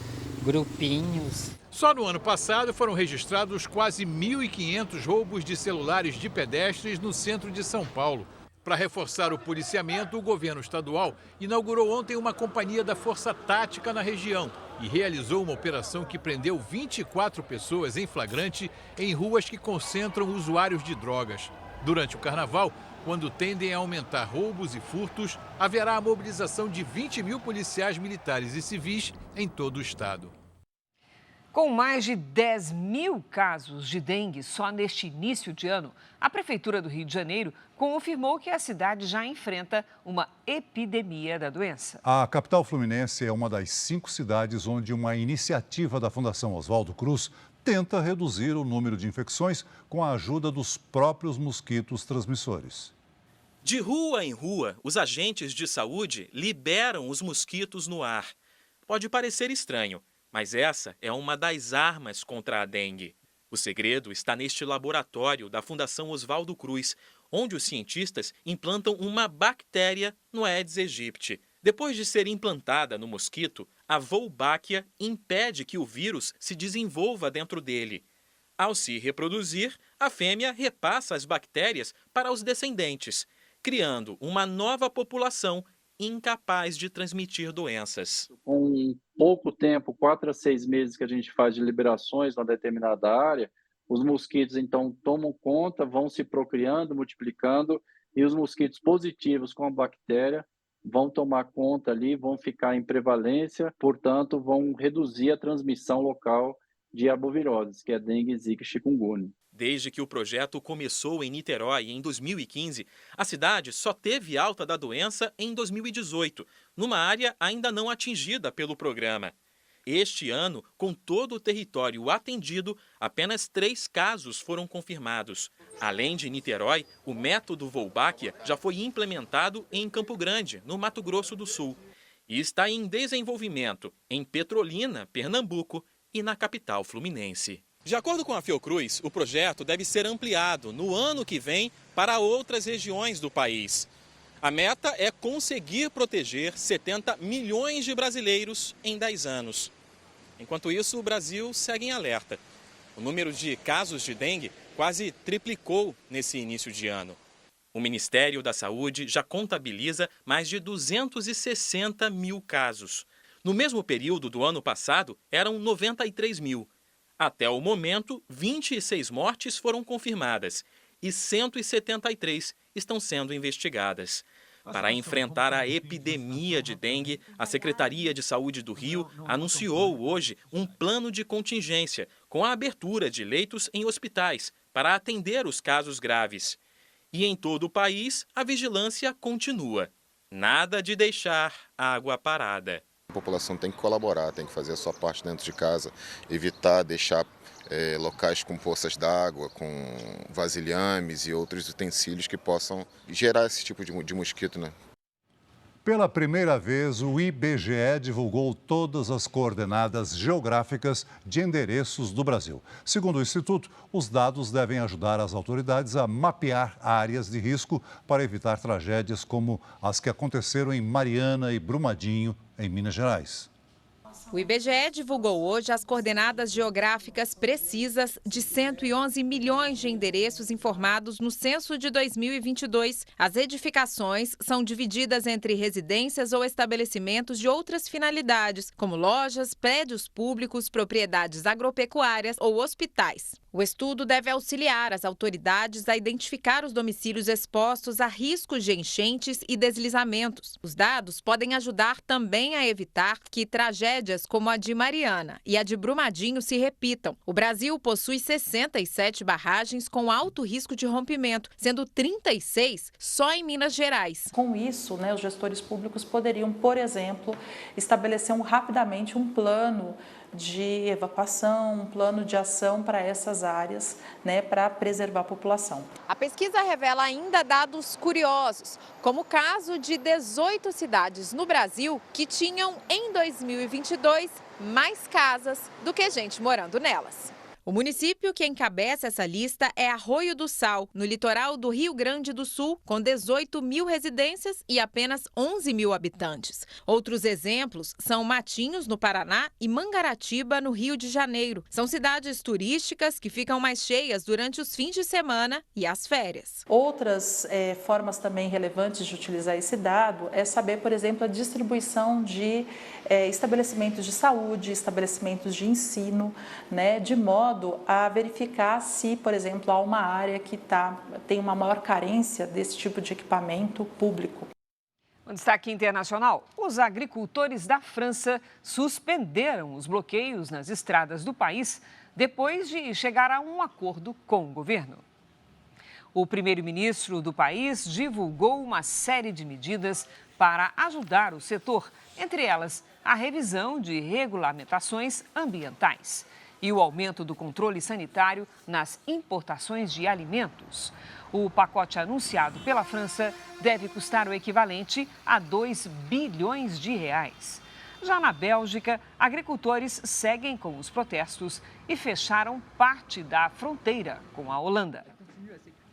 grupinhos. Só no ano passado foram registrados quase 1.500 roubos de celulares de pedestres no centro de São Paulo. Para reforçar o policiamento, o governo estadual inaugurou ontem uma companhia da Força Tática na região e realizou uma operação que prendeu 24 pessoas em flagrante em ruas que concentram usuários de drogas. Durante o carnaval, quando tendem a aumentar roubos e furtos, haverá a mobilização de 20 mil policiais militares e civis em todo o estado. Com mais de 10 mil casos de dengue só neste início de ano, a Prefeitura do Rio de Janeiro confirmou que a cidade já enfrenta uma epidemia da doença. A capital fluminense é uma das 5 cidades onde uma iniciativa da Fundação Oswaldo Cruz tenta reduzir o número de infecções com a ajuda dos próprios mosquitos transmissores. De rua em rua, os agentes de saúde liberam os mosquitos no ar. Pode parecer estranho, mas essa é uma das armas contra a dengue. O segredo está neste laboratório da Fundação Oswaldo Cruz, onde os cientistas implantam uma bactéria no Aedes aegypti. Depois de ser implantada no mosquito, a Wolbachia impede que o vírus se desenvolva dentro dele. Ao se reproduzir, a fêmea repassa as bactérias para os descendentes, criando uma nova população incapaz de transmitir doenças. Com pouco tempo, 4 a 6 meses que a gente faz de liberações numa determinada área, os mosquitos então tomam conta, vão se procriando, multiplicando, e os mosquitos positivos com a bactéria vão tomar conta ali, vão ficar em prevalência, portanto, vão reduzir a transmissão local de arboviroses, que é dengue, zika e chikungunya. Desde que o projeto começou em Niterói em 2015, a cidade só teve alta da doença em 2018, numa área ainda não atingida pelo programa. Este ano, com todo o território atendido, apenas 3 casos foram confirmados. Além de Niterói, o método Wolbachia já foi implementado em Campo Grande, no Mato Grosso do Sul, e está em desenvolvimento em Petrolina, Pernambuco, e na capital fluminense. De acordo com a Fiocruz, o projeto deve ser ampliado no ano que vem para outras regiões do país. A meta é conseguir proteger 70 milhões de brasileiros em 10 anos. Enquanto isso, o Brasil segue em alerta. O número de casos de dengue quase triplicou nesse início de ano. O Ministério da Saúde já contabiliza mais de 260 mil casos. No mesmo período do ano passado, eram 93 mil. Até o momento, 26 mortes foram confirmadas e 173 estão sendo investigadas. Para enfrentar a epidemia de dengue, a Secretaria de Saúde do Rio anunciou hoje um plano de contingência com a abertura de leitos em hospitais para atender os casos graves. E em todo o país, a vigilância continua. Nada de deixar água parada. A população tem que colaborar, tem que fazer a sua parte dentro de casa, evitar deixar locais com poças d'água, com vasilhames e outros utensílios que possam gerar esse tipo de mosquito, né? Pela primeira vez, o IBGE divulgou todas as coordenadas geográficas de endereços do Brasil. Segundo o Instituto, os dados devem ajudar as autoridades a mapear áreas de risco para evitar tragédias como as que aconteceram em Mariana e Brumadinho, em Minas Gerais. O IBGE divulgou hoje as coordenadas geográficas precisas de 111 milhões de endereços informados no censo de 2022. As edificações são divididas entre residências ou estabelecimentos de outras finalidades, como lojas, prédios públicos, propriedades agropecuárias ou hospitais. O estudo deve auxiliar as autoridades a identificar os domicílios expostos a riscos de enchentes e deslizamentos. Os dados podem ajudar também a evitar que tragédias como a de Mariana e a de Brumadinho se repitam. O Brasil possui 67 barragens com alto risco de rompimento, sendo 36 só em Minas Gerais. Com isso, os gestores públicos poderiam, por exemplo, estabelecer rapidamente um plano de evacuação, um plano de ação para essas áreas, para preservar a população. A pesquisa revela ainda dados curiosos, como o caso de 18 cidades no Brasil que tinham, em 2022, mais casas do que gente morando nelas. O município que encabeça essa lista é Arroio do Sal, no litoral do Rio Grande do Sul, com 18 mil residências e apenas 11 mil habitantes. Outros exemplos são Matinhos, no Paraná, e Mangaratiba, no Rio de Janeiro. São cidades turísticas que ficam mais cheias durante os fins de semana e as férias. Outras formas também relevantes de utilizar esse dado é saber, por exemplo, a distribuição de estabelecimentos de saúde, estabelecimentos de ensino, né, de modo a verificar se, por exemplo, há uma área que tem uma maior carência desse tipo de equipamento público. Um destaque internacional: os agricultores da França suspenderam os bloqueios nas estradas do país depois de chegar a um acordo com o governo. O primeiro-ministro do país divulgou uma série de medidas para ajudar o setor, entre elas a revisão de regulamentações ambientais e o aumento do controle sanitário nas importações de alimentos. O pacote anunciado pela França deve custar o equivalente a 2 bilhões de reais. Já na Bélgica, agricultores seguem com os protestos e fecharam parte da fronteira com a Holanda.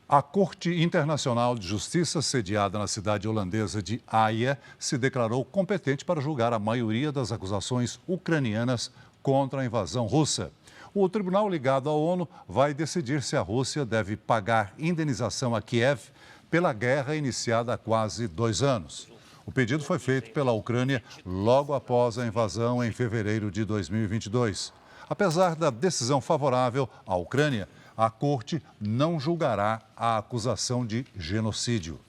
A Corte Internacional de Justiça, sediada na cidade holandesa de Haia, se declarou competente para julgar a maioria das acusações ucranianas contra a invasão russa. O tribunal ligado à ONU vai decidir se a Rússia deve pagar indenização a Kiev pela guerra iniciada há quase 2 anos. O pedido foi feito pela Ucrânia logo após a invasão em fevereiro de 2022. Apesar da decisão favorável à Ucrânia, a Corte não julgará a acusação de genocídio.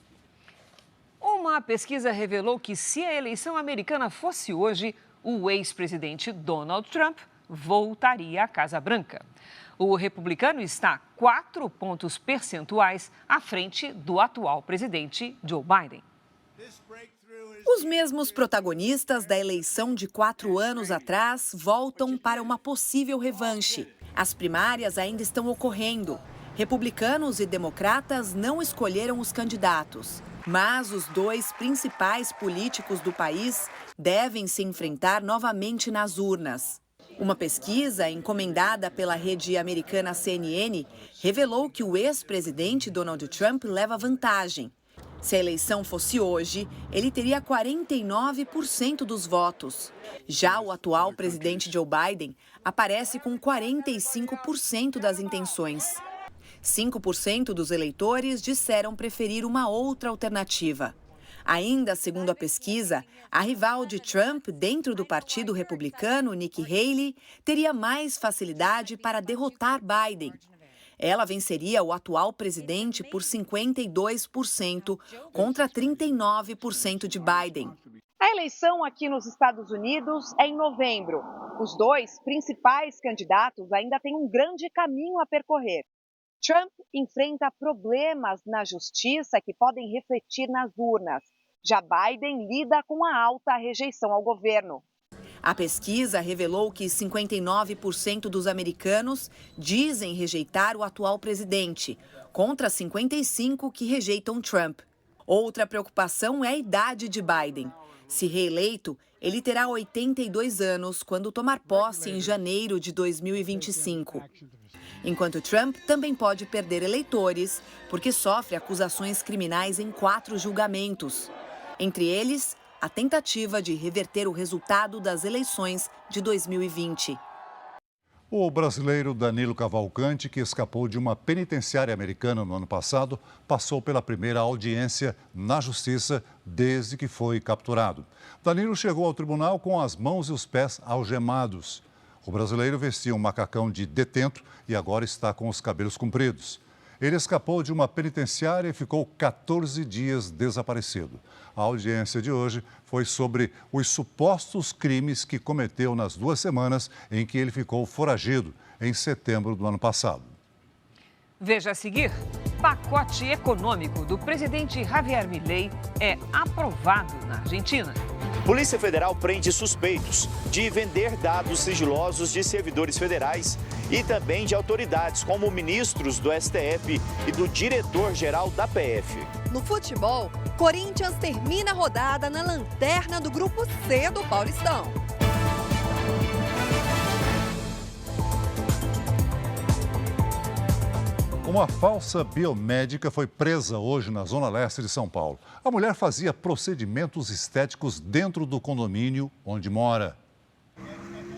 Uma pesquisa revelou que, se a eleição americana fosse hoje, o ex-presidente Donald Trump voltaria à Casa Branca. O republicano está 4 pontos percentuais à frente do atual presidente Joe Biden. Os mesmos protagonistas da eleição de 4 anos atrás voltam para uma possível revanche. As primárias ainda estão ocorrendo. Republicanos e democratas não escolheram os candidatos. Mas os 2 principais políticos do país devem se enfrentar novamente nas urnas. Uma pesquisa encomendada pela rede americana CNN revelou que o ex-presidente Donald Trump leva vantagem. Se a eleição fosse hoje, ele teria 49% dos votos. Já o atual presidente Joe Biden aparece com 45% das intenções. 5% dos eleitores disseram preferir uma outra alternativa. Ainda segundo a pesquisa, a rival de Trump dentro do Partido Republicano, Nikki Haley, teria mais facilidade para derrotar Biden. Ela venceria o atual presidente por 52% contra 39% de Biden. A eleição aqui nos Estados Unidos é em novembro. Os 2 principais candidatos ainda têm um grande caminho a percorrer. Trump enfrenta problemas na justiça que podem refletir nas urnas. Já Biden lida com a alta rejeição ao governo. A pesquisa revelou que 59% dos americanos dizem rejeitar o atual presidente, contra 55% que rejeitam Trump. Outra preocupação é a idade de Biden. Se reeleito, ele terá 82 anos quando tomar posse em janeiro de 2025. Enquanto Trump também pode perder eleitores, porque sofre acusações criminais em 4 julgamentos. Entre eles, a tentativa de reverter o resultado das eleições de 2020. O brasileiro Danilo Cavalcante, que escapou de uma penitenciária americana no ano passado, passou pela primeira audiência na Justiça desde que foi capturado. Danilo chegou ao tribunal com as mãos e os pés algemados. O brasileiro vestia um macacão de detento e agora está com os cabelos compridos. Ele escapou de uma penitenciária e ficou 14 dias desaparecido. A audiência de hoje foi sobre os supostos crimes que cometeu nas 2 semanas em que ele ficou foragido, em setembro do ano passado. Veja a seguir: pacote econômico do presidente Javier Milei é aprovado na Argentina. Polícia Federal prende suspeitos de vender dados sigilosos de servidores federais e também de autoridades como ministros do STF e do diretor-geral da PF. No futebol, Corinthians termina a rodada na lanterna do Grupo C do Paulistão. Uma falsa biomédica foi presa hoje na zona leste de São Paulo. A mulher fazia procedimentos estéticos dentro do condomínio onde mora.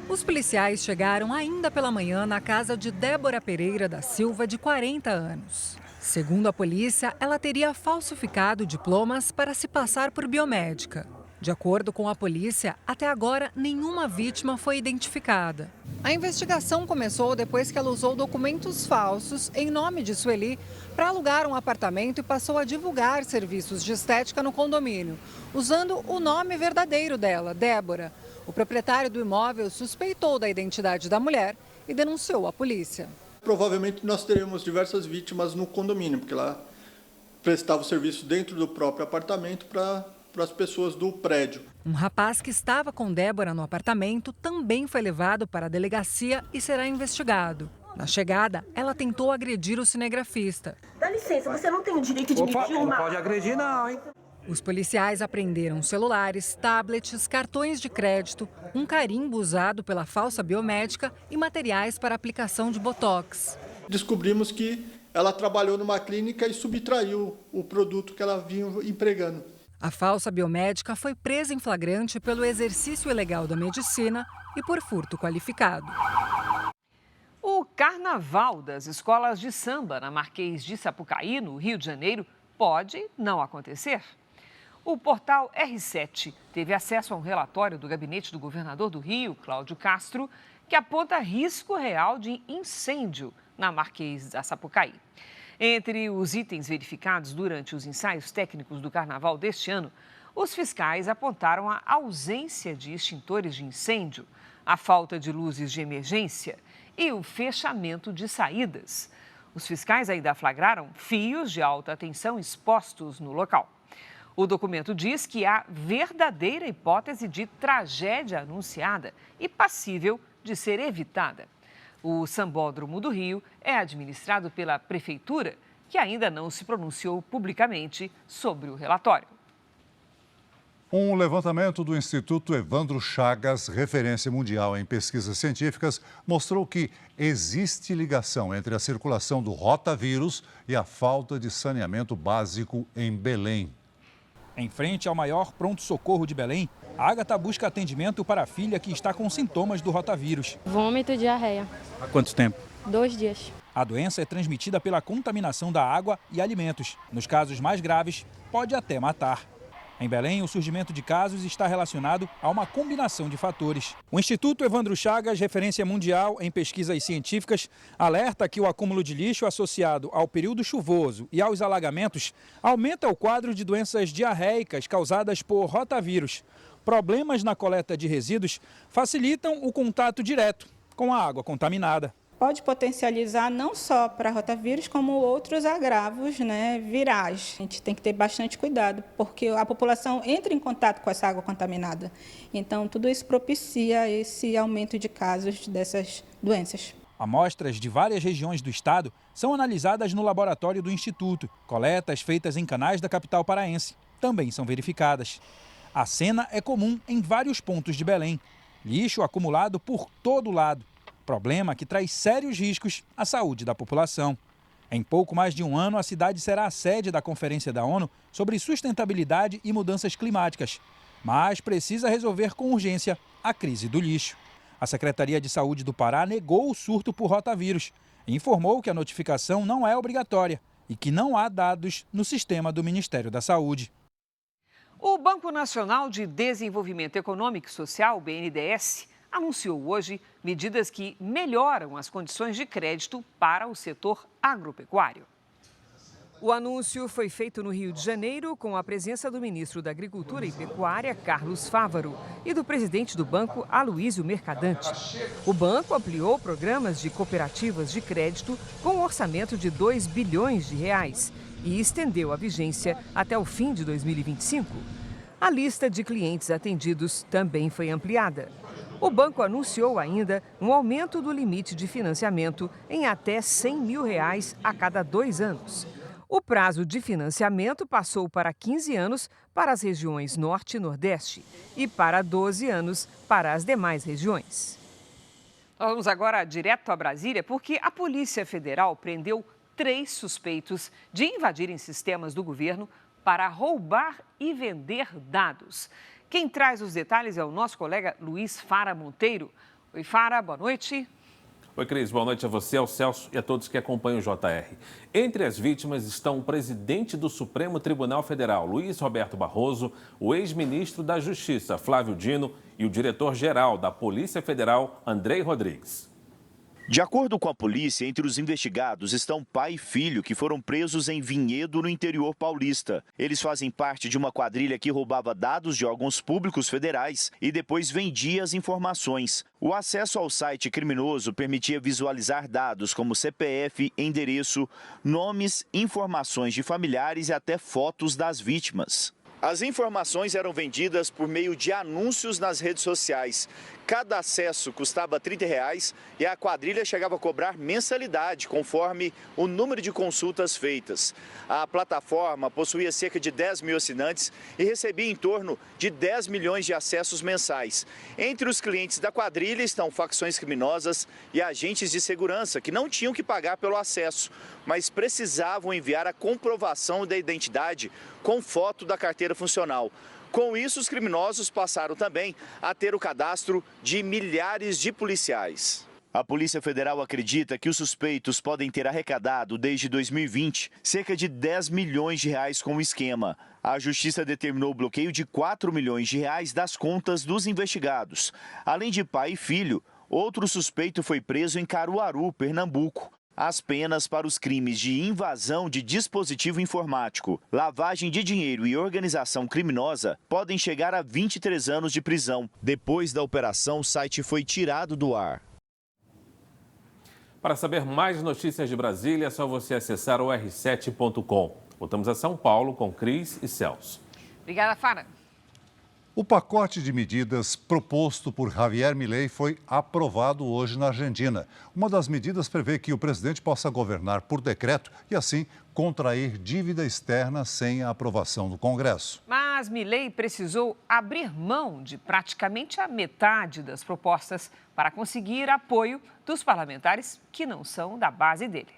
Os policiais chegaram ainda pela manhã na casa de Débora Pereira da Silva, de 40 anos. Segundo a polícia, ela teria falsificado diplomas para se passar por biomédica. De acordo com a polícia, até agora nenhuma vítima foi identificada. A investigação começou depois que ela usou documentos falsos em nome de Sueli para alugar um apartamento e passou a divulgar serviços de estética no condomínio, usando o nome verdadeiro dela, Débora. O proprietário do imóvel suspeitou da identidade da mulher e denunciou a polícia. Provavelmente nós teremos diversas vítimas no condomínio, porque ela prestava o serviço dentro do próprio apartamento para as pessoas do prédio. Um rapaz que estava com Débora no apartamento também foi levado para a delegacia e será investigado. Na chegada, ela tentou agredir o cinegrafista. Dá licença, você não tem o direito de me filmar. Não pode agredir não, hein? Os policiais apreenderam celulares, tablets, cartões de crédito, um carimbo usado pela falsa biomédica e materiais para aplicação de botox. Descobrimos que ela trabalhou numa clínica e subtraiu o produto que ela vinha empregando. A falsa biomédica foi presa em flagrante pelo exercício ilegal da medicina e por furto qualificado. O carnaval das escolas de samba na Marquês de Sapucaí, no Rio de Janeiro, pode não acontecer. O portal R7 teve acesso a um relatório do gabinete do governador do Rio, Cláudio Castro, que aponta risco real de incêndio na Marquês da Sapucaí. Entre os itens verificados durante os ensaios técnicos do carnaval deste ano, os fiscais apontaram a ausência de extintores de incêndio, a falta de luzes de emergência e o fechamento de saídas. Os fiscais ainda flagraram fios de alta tensão expostos no local. O documento diz que há verdadeira hipótese de tragédia anunciada e passível de ser evitada. O Sambódromo do Rio é administrado pela Prefeitura, que ainda não se pronunciou publicamente sobre o relatório. Um levantamento do Instituto Evandro Chagas, referência mundial em pesquisas científicas, mostrou que existe ligação entre a circulação do rotavírus e a falta de saneamento básico em Belém. Em frente ao maior pronto-socorro de Belém, a Ágata busca atendimento para a filha que está com sintomas do rotavírus. Vômito e diarreia. Há quanto tempo? 2 dias. A doença é transmitida pela contaminação da água e alimentos. Nos casos mais graves, pode até matar. Em Belém, o surgimento de casos está relacionado a uma combinação de fatores. O Instituto Evandro Chagas, referência mundial em pesquisas científicas, alerta que o acúmulo de lixo associado ao período chuvoso e aos alagamentos aumenta o quadro de doenças diarreicas causadas por rotavírus. Problemas na coleta de resíduos facilitam o contato direto com a água contaminada. Pode potencializar não só para rotavírus, como outros agravos, virais. A gente tem que ter bastante cuidado, porque a população entra em contato com essa água contaminada. Então, tudo isso propicia esse aumento de casos dessas doenças. Amostras de várias regiões do estado são analisadas no laboratório do Instituto. Coletas feitas em canais da capital paraense também são verificadas. A cena é comum em vários pontos de Belém. Lixo acumulado por todo lado. Problema que traz sérios riscos à saúde da população. Em pouco mais de um ano, a cidade será a sede da Conferência da ONU sobre Sustentabilidade e Mudanças Climáticas, mas precisa resolver com urgência a crise do lixo. A Secretaria de Saúde do Pará negou o surto por rotavírus e informou que a notificação não é obrigatória e que não há dados no sistema do Ministério da Saúde. O Banco Nacional de Desenvolvimento Econômico e Social, o BNDES, anunciou hoje medidas que melhoram as condições de crédito para o setor agropecuário. O anúncio foi feito no Rio de Janeiro com a presença do ministro da Agricultura e Pecuária, Carlos Fávaro, e do presidente do banco, Aloísio Mercadante. O banco ampliou programas de cooperativas de crédito com um orçamento de R$2 bilhões e estendeu a vigência até o fim de 2025. A lista de clientes atendidos também foi ampliada. O banco anunciou ainda um aumento do limite de financiamento em até R$100 mil a cada 2 anos. O prazo de financiamento passou para 15 anos para as regiões Norte e Nordeste e para 12 anos para as demais regiões. Vamos agora direto a Brasília, porque a Polícia Federal prendeu 3 suspeitos de invadirem sistemas do governo para roubar e vender dados. Quem traz os detalhes é o nosso colega Luiz Fara Monteiro. Oi, Fara, boa noite. Oi, Cris, boa noite a você, ao Celso e a todos que acompanham o JR. Entre as vítimas estão o presidente do Supremo Tribunal Federal, Luiz Roberto Barroso, o ex-ministro da Justiça, Flávio Dino, e o diretor-geral da Polícia Federal, Andrei Rodrigues. De acordo com a polícia, entre os investigados estão pai e filho que foram presos em Vinhedo, no interior paulista. Eles fazem parte de uma quadrilha que roubava dados de órgãos públicos federais e depois vendia as informações. O acesso ao site criminoso permitia visualizar dados como CPF, endereço, nomes, informações de familiares e até fotos das vítimas. As informações eram vendidas por meio de anúncios nas redes sociais. Cada acesso custava R$ 30 e a quadrilha chegava a cobrar mensalidade, conforme o número de consultas feitas. A plataforma possuía cerca de 10 mil assinantes e recebia em torno de 10 milhões de acessos mensais. Entre os clientes da quadrilha estão facções criminosas e agentes de segurança, que não tinham que pagar pelo acesso, mas precisavam enviar a comprovação da identidade com foto da carteira funcional. Com isso, os criminosos passaram também a ter o cadastro de milhares de policiais. A Polícia Federal acredita que os suspeitos podem ter arrecadado, desde 2020, cerca de 10 milhões de reais com o esquema. A Justiça determinou o bloqueio de 4 milhões de reais das contas dos investigados. Além de pai e filho, outro suspeito foi preso em Caruaru, Pernambuco. As penas para os crimes de invasão de dispositivo informático, lavagem de dinheiro e organização criminosa podem chegar a 23 anos de prisão. Depois da operação, o site foi tirado do ar. Para saber mais notícias de Brasília, é só você acessar o r7.com. Voltamos a São Paulo com Cris e Celso. Obrigada, Fara. O pacote de medidas proposto por Javier Milei foi aprovado hoje na Argentina. Uma das medidas prevê que o presidente possa governar por decreto e, assim, contrair dívida externa sem a aprovação do Congresso. Mas Milei precisou abrir mão de praticamente a metade das propostas para conseguir apoio dos parlamentares que não são da base dele.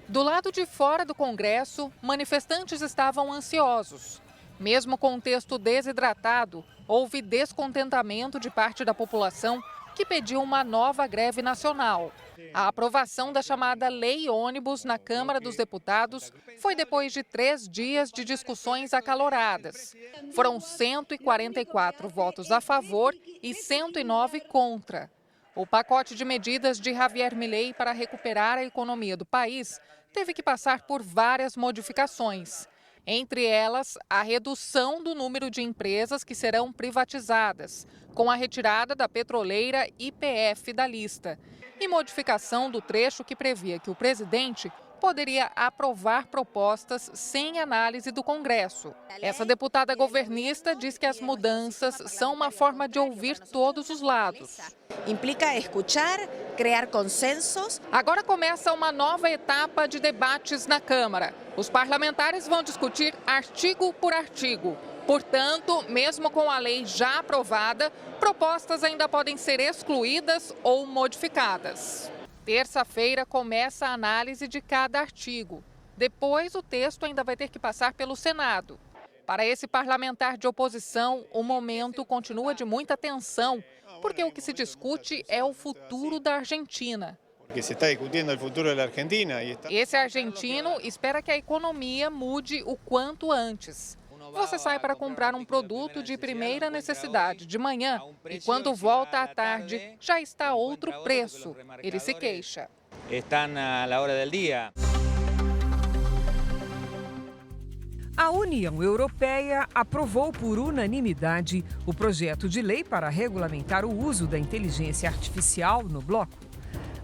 Do lado de fora do Congresso, manifestantes estavam ansiosos. Mesmo com o texto desidratado, houve descontentamento de parte da população que pediu uma nova greve nacional. A aprovação da chamada Lei Ônibus na Câmara dos Deputados foi depois de 3 dias de discussões acaloradas. Foram 144 votos a favor e 109 contra. O pacote de medidas de Javier Milei para recuperar a economia do país teve que passar por várias modificações. Entre elas, a redução do número de empresas que serão privatizadas, com a retirada da petroleira YPF da lista, e modificação do trecho que previa que o presidente poderia aprovar propostas sem análise do Congresso. Essa deputada governista diz que as mudanças são uma forma de ouvir todos os lados. Implica escuchar, criar consensos. Agora começa uma nova etapa de debates na Câmara. Os parlamentares vão discutir artigo por artigo. Portanto, mesmo com a lei já aprovada, propostas ainda podem ser excluídas ou modificadas. Terça-feira começa a análise de cada artigo. Depois, o texto ainda vai ter que passar pelo Senado. Para esse parlamentar de oposição, o momento continua de muita tensão, porque o que se discute é o futuro da Argentina. Esse argentino espera que a economia mude o quanto antes. Você sai para comprar um produto de primeira necessidade de manhã e quando volta à tarde já está outro preço. Ele se queixa. Estão na hora do dia. A União Europeia aprovou por unanimidade o projeto de lei para regulamentar o uso da inteligência artificial no bloco.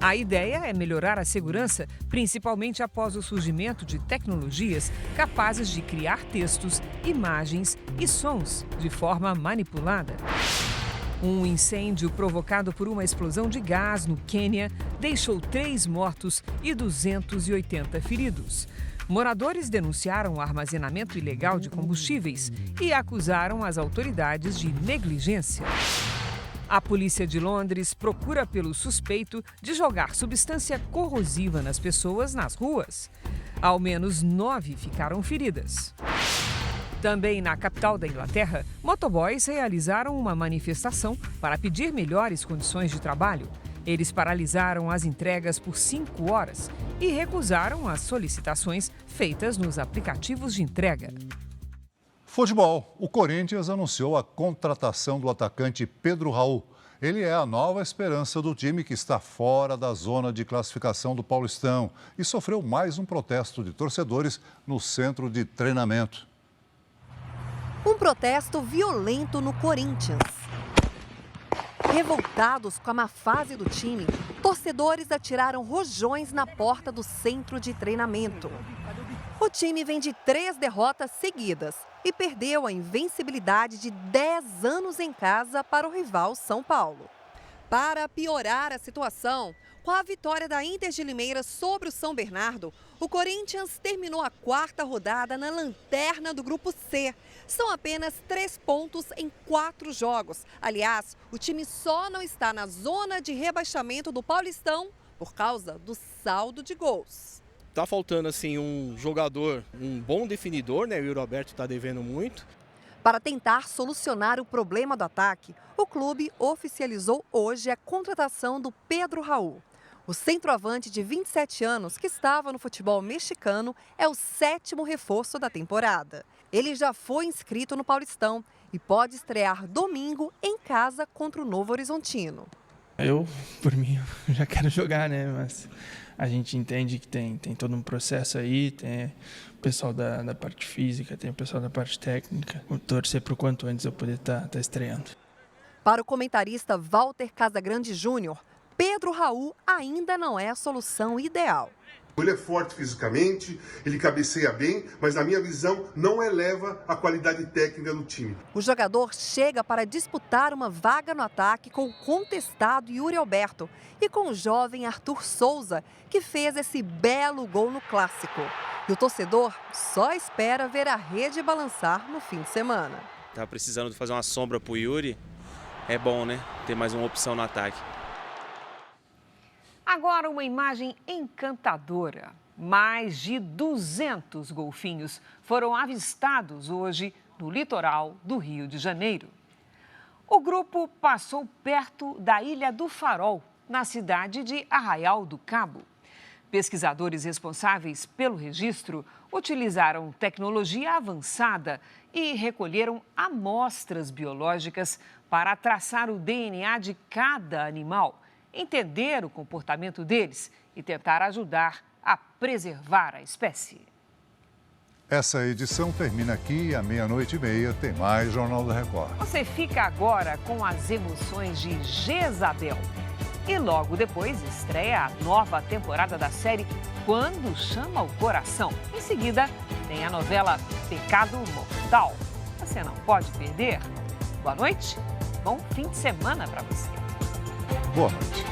A ideia é melhorar a segurança, principalmente após o surgimento de tecnologias capazes de criar textos, imagens e sons de forma manipulada. Um incêndio provocado por uma explosão de gás no Quênia deixou 3 mortos e 280 feridos. Moradores denunciaram o armazenamento ilegal de combustíveis e acusaram as autoridades de negligência. A polícia de Londres procura pelo suspeito de jogar substância corrosiva nas pessoas nas ruas. Ao menos 9 ficaram feridas. Também na capital da Inglaterra, motoboys realizaram uma manifestação para pedir melhores condições de trabalho. Eles paralisaram as entregas por 5 horas e recusaram as solicitações feitas nos aplicativos de entrega. Futebol. O Corinthians anunciou a contratação do atacante Pedro Raul. Ele é a nova esperança do time que está fora da zona de classificação do Paulistão e sofreu mais um protesto de torcedores no centro de treinamento. Um protesto violento no Corinthians. Revoltados com a má fase do time, torcedores atiraram rojões na porta do centro de treinamento. O time vem de 3 derrotas seguidas e perdeu a invencibilidade de 10 anos em casa para o rival São Paulo. Para piorar a situação, com a vitória da Inter de Limeira sobre o São Bernardo, o Corinthians terminou a 4ª rodada na lanterna do Grupo C. São apenas 3 pontos em 4 jogos. Aliás, o time só não está na zona de rebaixamento do Paulistão por causa do saldo de gols. Tá faltando assim um jogador, um bom definidor, né? O Yuri Alberto está devendo muito. Para tentar solucionar o problema do ataque, o clube oficializou hoje a contratação do Pedro Raul. O centroavante de 27 anos, que estava no futebol mexicano, é o 7º reforço da temporada. Ele já foi inscrito no Paulistão e pode estrear domingo em casa contra o Novo Horizontino. Eu, por mim, já quero jogar, né? Mas a gente entende que tem todo um processo aí, tem o pessoal da parte física, tem o pessoal da parte técnica. Vou torcer para o quanto antes eu poder estar estreando. Para o comentarista Walter Casagrande Júnior, Pedro Raul ainda não é a solução ideal. Ele é forte fisicamente, ele cabeceia bem, mas na minha visão não eleva a qualidade técnica do time. O jogador chega para disputar uma vaga no ataque com o contestado Yuri Alberto e com o jovem Arthur Souza, que fez esse belo gol no Clássico. E o torcedor só espera ver a rede balançar no fim de semana. Tá precisando de fazer uma sombra pro Yuri, é bom, né? Ter mais uma opção no ataque. Agora uma imagem encantadora. Mais de 200 golfinhos foram avistados hoje no litoral do Rio de Janeiro. O grupo passou perto da Ilha do Farol, na cidade de Arraial do Cabo. Pesquisadores responsáveis pelo registro utilizaram tecnologia avançada e recolheram amostras biológicas para traçar o DNA de cada animal, entender o comportamento deles e tentar ajudar a preservar a espécie. Essa edição termina aqui, à 00:30 tem mais Jornal da Record. Você fica agora com as emoções de Jezabel. E logo depois estreia a nova temporada da série Quando Chama o Coração. Em seguida, tem a novela Pecado Mortal. Você não pode perder. Boa noite, bom fim de semana para você. Boa noite.